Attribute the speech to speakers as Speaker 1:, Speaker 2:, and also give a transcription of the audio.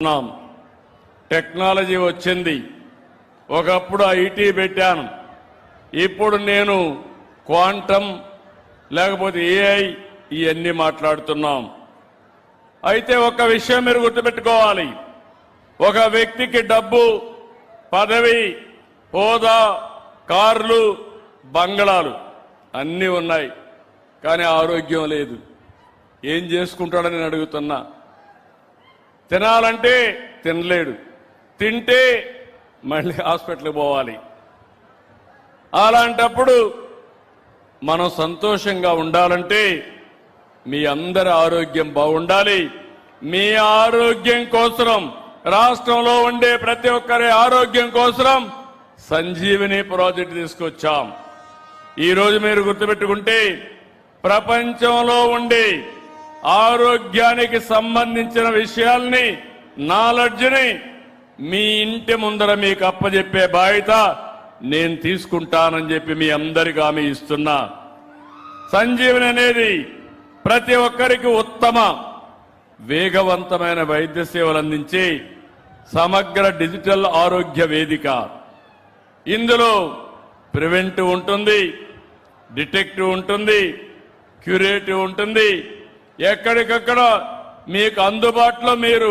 Speaker 1: ఉన్నాం. టెక్నాలజీ వచ్చింది. ఒకప్పుడు ఐటీ పెట్టాను. ఇప్పుడు నేను క్వాంటం లేకపోతే ఏఐ ఇవన్నీ మాట్లాడుతున్నాం. అయితే ఒక విషయం మీరు గుర్తుపెట్టుకోవాలి. ఒక వ్యక్తికి డబ్బు, పదవి, హోదా, కార్లు, బంగళాలు అన్నీ ఉన్నాయి, కానీ ఆరోగ్యం లేదు. ఏం చేసుకుంటాడని నేను అడుగుతున్నా. తినాలంటే తినలేడు, తింటే మళ్ళీ హాస్పిటల్కి పోవాలి. అలాంటప్పుడు మనం సంతోషంగా ఉండాలంటే మీ అందరి ఆరోగ్యం బాగుండాలి. మీ ఆరోగ్యం కోసం, రాష్ట్రంలో ఉండే ప్రతి ఒక్కరి ఆరోగ్యం కోసం సంజీవిని ప్రాజెక్టు తీసుకొచ్చాం. ఈరోజు మీరు గుర్తుపెట్టుకుంటే ప్రపంచంలో ఉండే ఆరోగ్యానికి సంబంధించిన విషయాల్ని, నాలెడ్జ్ని మీ ఇంటి ముందర మీకు అప్పజెప్పే బాధ్యత నేను తీసుకుంటానని చెప్పి మీ అందరికీ హామీ ఇస్తున్నా. సంజీవని అనేది ప్రతి ఒక్కరికి ఉత్తమ, వేగవంతమైన వైద్య సేవలు అందించే సమగ్ర డిజిటల్ ఆరోగ్య వేదిక. ఇందులో ప్రివెంటివ్ ఉంటుంది, డిటెక్టివ్ ఉంటుంది, క్యూరేటివ్ ఉంటుంది. ఎక్కడికక్కడ మీకు అందుబాటులో మీరు